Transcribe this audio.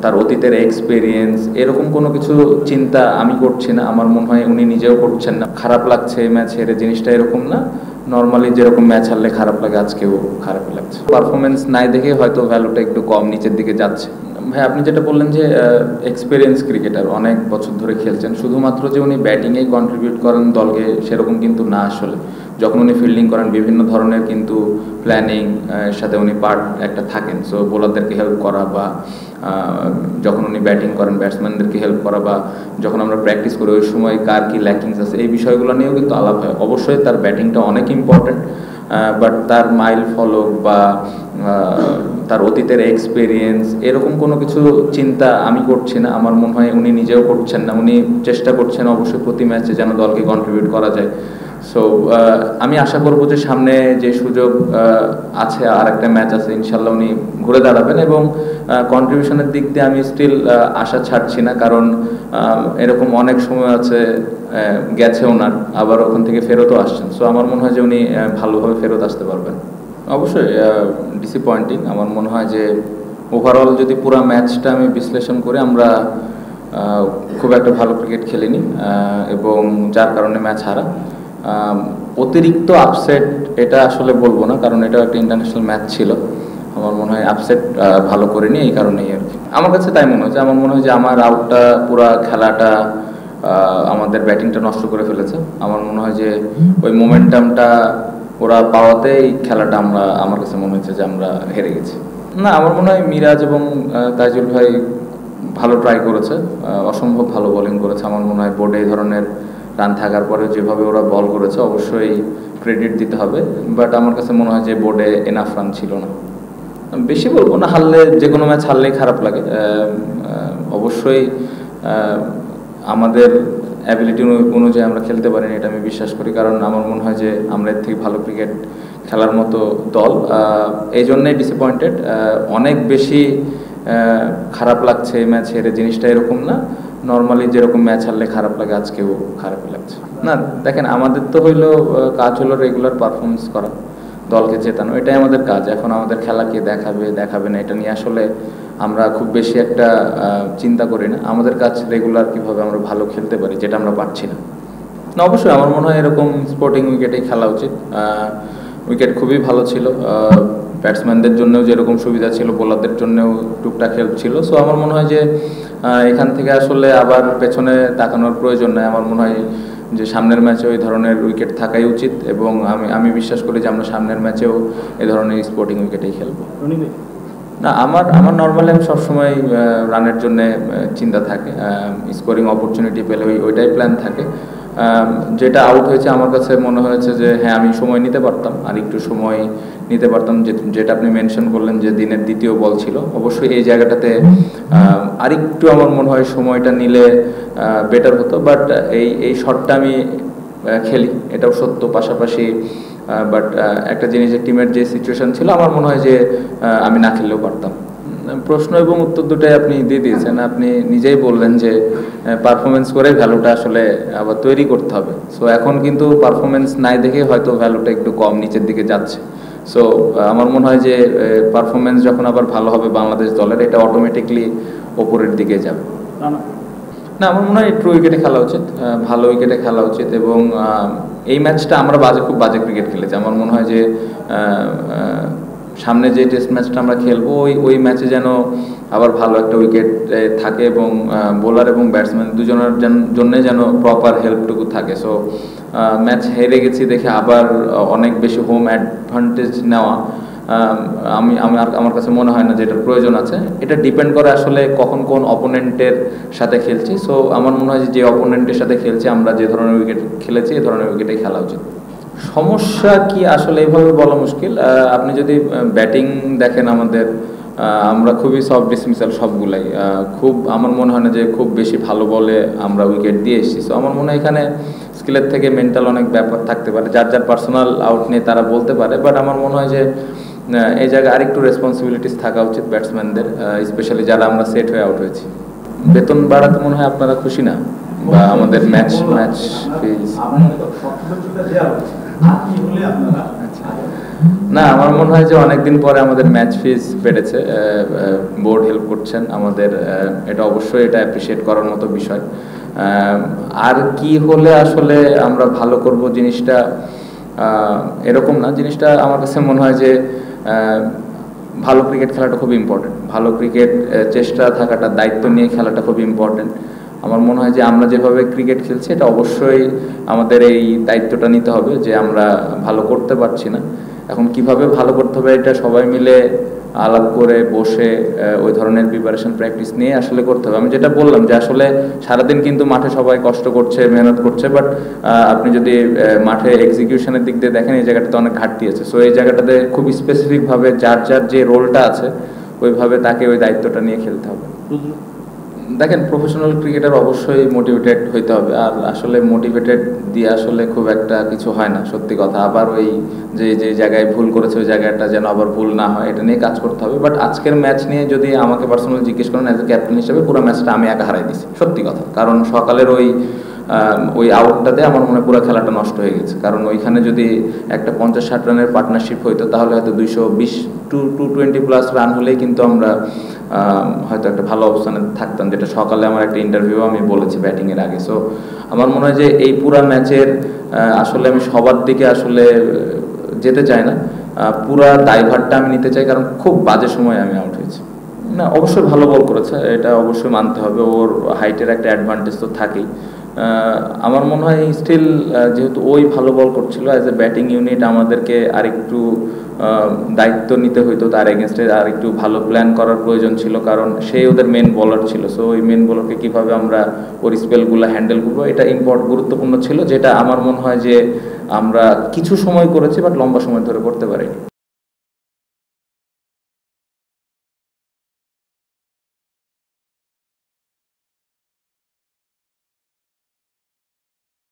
তার অতীতের এক্সপেরিয়েন্স এরকম কোনো কিছু চিন্তা আমি করছি না, আমার মনে হয় উনি নিজেও করছেন না। খারাপ লাগছে ম্যাচ হেরে জিনিসটা এরকম না, নর্মালি যেরকম ম্যাচ হারলে খারাপ লাগে আজকেও খারাপই লাগছে। পারফরমেন্স নাই দেখে হয়তো ভ্যালুটা একটু কম নিচের দিকে যাচ্ছে। ভাই আপনি যেটা বললেন যে এক্সপেরিয়েন্স ক্রিকেটার, অনেক বছর ধরে খেলছেন, শুধুমাত্র যে উনি ব্যাটিংয়েই কন্ট্রিবিউট করেন দলকে সেরকম কিন্তু না। আসলে যখন উনি ফিল্ডিং করেন বিভিন্ন ধরনের কিন্তু প্ল্যানিং সাথে উনি পার্ট একটা থাকেন। সো বোলারদেরকে হেল্প করা বা যখন উনি ব্যাটিং করেন ব্যাটসম্যানদেরকে হেল্প করা বা যখন আমরা প্র্যাকটিস করি ওই সময় কার কী ল্যাকিংস আছে এই বিষয়গুলো নিয়েও কিন্তু আলাপ হয়। অবশ্যই তার ব্যাটিংটা অনেক ইম্পর্টেন্ট, বাট তার মাইল ফলক বা তার অতীতের এক্সপেরিয়েন্স এরকম কোনো কিছু চিন্তা আমি করছি না, আমার মনে হয় উনি নিজেও করছেন না। উনি চেষ্টা করছেন অবশ্যই প্রতি ম্যাচে যেন দলকে কন্ট্রিবিউট করা যায়। সো আমি আশা করব যে সামনে যে সুযোগ আছে, আর একটা ম্যাচ আছে, ইনশাল্লাহ উনি ঘুরে দাঁড়াবেন এবং কন্ট্রিবিউশনের দিক দিয়ে আমি স্টিল আশা ছাড়ছি না, কারণ এরকম অনেক সময় আছে গেছে ওনার, আবার ওখান থেকে ফেরতও আসছেন। সো আমার মনে হয় যে উনি ভালোভাবে ফেরত আসতে পারবেন। অবশ্যই ডিসঅ্যাপয়েন্টিং। আমার মনে হয় যে ওভারঅল যদি পুরো ম্যাচটা আমি বিশ্লেষণ করে আমরা খুব একটা ভালো ক্রিকেট খেলিনি এবং যার কারণে ম্যাচ হারা। অতিরিক্ত আপসেট এটা আসলে বলবো না, কারণ এটা একটা ইন্টারন্যাশনাল ম্যাচ ছিল। আমার মনে হয় আপসেট ভালো করিনি এই কারণেই আর কি। আমার কাছে তাই মনে হচ্ছে। আমার মনে হয় যে আমার আউটটা পুরা খেলাটা আমাদের ব্যাটিংটা নষ্ট করে ফেলেছে। আমার মনে হয় যে ওই মোমেন্টামটা ওরা পাওয়াতেই খেলাটা আমার কাছে মনে হচ্ছে যে আমরা হেরে গেছি। না, আমার মনে হয় মিরাজ এবং তাইজুল ভাই ভালো ট্রাই করেছে, অসম্ভব ভালো বোলিং করেছে। আমার মনে হয় বোর্ডে এই ধরনের রান থাকার পরে যেভাবে ওরা বল করেছে অবশ্যই ক্রেডিট দিতে হবে, বাট আমার কাছে মনে হয় যে বোর্ডে এনাফ রান ছিল না। বেশি বলবো না, হারলে যে কোনো ম্যাচ হারলেই খারাপ লাগে। অবশ্যই আমাদের অ্যাবিলিটি অনুযায়ী আমরা খেলতে পারিনি, এটা আমি বিশ্বাস করি, কারণ আমার মনে হয় যে আমরা এর থেকে ভালো ক্রিকেট খেলার মতো দল। এই জন্যই ডিসঅ্যাপয়েন্টেড। অনেক বেশি খারাপ লাগছে এই ম্যাচ হেরে জিনিসটা এরকম না, নর্মালি যেরকম ম্যাচ হারলে খারাপ লাগে আজকেও খারাপই লাগছে। না দেখেন, আমাদের তো হইলো কাজ হলো রেগুলার পারফরমেন্স করা, দলকে জেতানো, এটাই আমাদের কাজ। এখন আমাদের খেলা কে দেখাবে না এটা নিয়ে আসলে আমরা খুব বেশি একটা চিন্তা করি না। আমাদের কাজ রেগুলার কীভাবে আমরা ভালো খেলতে পারি, যেটা আমরা পারছি না। অবশ্যই আমার মনে হয় এরকম স্পোর্টিং উইকেটেই খেলা উচিত। উইকেট খুবই ভালো ছিল, ব্যাটসম্যানদের জন্যও যেরকম সুবিধা ছিল বোলারদের জন্যও টুকটাক হেল্প ছিল। সো আমার মনে হয় যে এখান থেকে আসলে আবার পেছনে তাকানোর প্রয়োজন নেই। আমার মনে হয় যে সামনের ম্যাচে ওই ধরনের উইকেট থাকাই উচিত এবং আমি বিশ্বাস করি যে আমরা সামনের ম্যাচেও এই ধরনের স্পোর্টিং উইকেটেই খেলবো। না, আমার নর্মালি আমি সবসময় রানের জন্য চিন্তা থাকে, স্কোরিং অপরচুনিটি পেলে ওইটাই প্ল্যান থাকে। যেটা আউট হয়েছে আমার কাছে মনে হয়েছে যে হ্যাঁ আমি সময় নিতে পারতাম, আর একটু সময় নিতে পারতাম, যেটা আপনি মেনশন করলেন যে দিনের দ্বিতীয় বল ছিল। অবশ্যই এই জায়গাটাতে আরেকটু আমার মনে হয় সময়টা নিলে বেটার হতো, বাট এই শটটা আমি খেলি এটাও সত্য। পাশাপাশি বাট একটা জিনিস, টিমের যে সিচুয়েশন ছিল আমার মনে হয় যে আমি না খেললেও পারতাম। প্রশ্ন এবং উত্তর দুটাই আপনি দিয়ে দিয়েছেন। আপনি নিজেই বললেন যে পারফরমেন্স করে ভ্যালুটা আসলে আবার তৈরি করতে হবে। সো এখন কিন্তু পারফরমেন্স নাই দেখে হয়তো ভ্যালুটা একটু কম নিচের দিকে যাচ্ছে। সো আমার মনে হয় যে পারফরমেন্স যখন আবার ভালো হবে বাংলাদেশ দলের, এটা অটোমেটিকলি ওপরের দিকে যাবে। না, আমার মনে হয় একটু উইকেটে খেলা উচিত, ভালো উইকেটে খেলা উচিত এবং এই ম্যাচটা আমরা খুব বাজে ক্রিকেট খেলেছি। আমার মনে হয় যে সামনে যে টেস্ট ম্যাচটা আমরা খেলবো ওই ম্যাচে যেন আবার ভালো একটা উইকেট থাকে এবং বোলার এবং ব্যাটসম্যান দুজনের জন্যে যেন প্রপার হেল্পটুকু থাকে। সো ম্যাচ হেরে গেছি দেখে আবার অনেক বেশি হোম অ্যাডভান্টেজ নেওয়া আমার কাছে মনে হয় না যে এটার প্রয়োজন আছে। এটা ডিপেন্ড করে আসলে কখন কোন অপোনেন্টের সাথে খেলছি। সো আমার মনে হয় যে অপোনেন্টের সাথে খেলছি আমরা যে ধরনের উইকেট খেলেছি এই ধরনের উইকেটেই খেলা উচিত। সমস্যা কি আসলে এইভাবে বলা মুশকিল। আপনি যদি ব্যাটিং দেখেন আমাদের, আমরা খুবই সফট ডিসমিসাল সবগুলাই, খুব আমার মনে হয় না যে খুব বেশি ভালো বলে আমরা উইকেট দিয়ে এসেছি। সো আমার মনে হয় এখানে স্কিলের থেকে মেন্টাল অনেক ব্যাপার থাকতে পারে, যার পার্সোনাল আউট নিয়ে তারা বলতে পারে, বাট আমার মনে হয় যে এই জায়গায় আরেকটু রেসপন্সিবিলিটিস থাকা উচিত ব্যাটসম্যানদের, স্পেশালি যারা আমরা সেট হয়ে আউট হয়েছি। বেতন বাড়াতে মনে হয় আপনারা খুশি না, বা আমাদের ম্যাচ ফিজ। না, আমার মনে হয় যে অনেকদিন পরে আমাদের ম্যাচ ফিজ বেড়েছে, বোর্ড হেল্প করছেন আমাদের, এটা অবশ্যই এটা অ্যাপ্রিসিয়েট করার মতো বিষয়। আর কি হলে আসলে আমরা ভালো করব জিনিসটা এরকম না, জিনিসটা আমার কাছে মনে হয় যে ভালো ক্রিকেট খেলাটা খুব ইম্পর্টেন্ট, ভালো ক্রিকেট চেষ্টা থাকাটা, দায়িত্ব নিয়ে খেলাটা খুব ইম্পর্টেন্ট। আমার মনে হয় যে আমরা যেভাবে ক্রিকেট খেলছি এটা অবশ্যই আমাদের এই দায়িত্বটা নিতে হবে যে আমরা ভালো করতে পারছি না, এখন কিভাবে ভালো করতে হবে এটা সবাই মিলে আলাপ করে বসে ওই ধরনের প্রিপারেশন প্র্যাকটিস নিয়ে আসলে করতে হবে। আমি যেটা বললাম যে আসলে সারাদিন কিন্তু মাঠে সবাই কষ্ট করছে, মেহনত করছে, বাট আপনি যদি মাঠে এক্সিকিউশনের দিক দিয়ে দেখেন এই জায়গাটাতে অনেক ঘাটতি আছে। সো এই জায়গাটাতে খুব স্পেসিফিকভাবে যার যার যে রোলটা আছে ওইভাবে তাকে ওই দায়িত্বটা নিয়ে খেলতে হবে। দেখেন, প্রফেশনাল ক্রিকেটার অবশ্যই মোটিভেটেড হইতে হবে, আর আসলে মোটিভেটেড দিয়ে আসলে খুব একটা কিছু হয় না, সত্যি কথা। আবার ওই যে যে জায়গায় ভুল করেছে ওই জায়গাটা যেন আবার ভুল না হয় এটা নিয়ে কাজ করতে হবে। বাট আজকের ম্যাচ নিয়ে যদি আমাকে পার্সোনালি জিজ্ঞেস করেন, অ্যাজ এ ক্যাপ্টেন হিসেবে পুরো ম্যাচটা আমি একা হারাই দিছি, সত্যি কথা। কারণ সকালের ওই আউটটাতে আমার মনে হয় পুরো খেলাটা নষ্ট হয়ে গেছে। কারণ ওইখানে যদি একটা 50-60 রানের পার্টনারশিপ হইতো তাহলে হয়তো 220 টু 220 প্লাস রান হলেই কিন্তু আমরা হয়তো একটা ভালো অবস্থানে থাকতাম, যেটা সকালে আমার একটা ইন্টারভিউ আমি বলেছি ব্যাটিংয়ের আগে। সো আমার মনে হয় যে এই পুরা ম্যাচের আসলে আমি সবার দিকে আসলে যেতে চাই না, পুরা দায়ভারটা আমি নিতে চাই, কারণ খুব বাজে সময় আমি আউট হয়েছি। না, অবশ্যই ভালো বল করেছে, এটা অবশ্যই মানতে হবে, ওর হাইটের একটা অ্যাডভান্টেজ তো থাকেই। আমার মনে হয় স্টিল যেহেতু ওই ভালো বল করছিল, অ্যাজ এ ব্যাটিং ইউনিট আমাদেরকে আরেকটু দায়িত্ব নিতে হইতো, তার এগেনস্টে আর একটু ভালো প্ল্যান করার প্রয়োজন ছিল, কারণ সেই ওদের মেন বলার ছিল। সো ওই মেন বলারকে কীভাবে আমরা ওর স্পেলগুলো হ্যান্ডেল করবো এটা গুরুত্বপূর্ণ ছিল, যেটা আমার মনে হয় যে আমরা কিছু সময় করেছি বাট লম্বা সময় ধরে করতে পারিনি।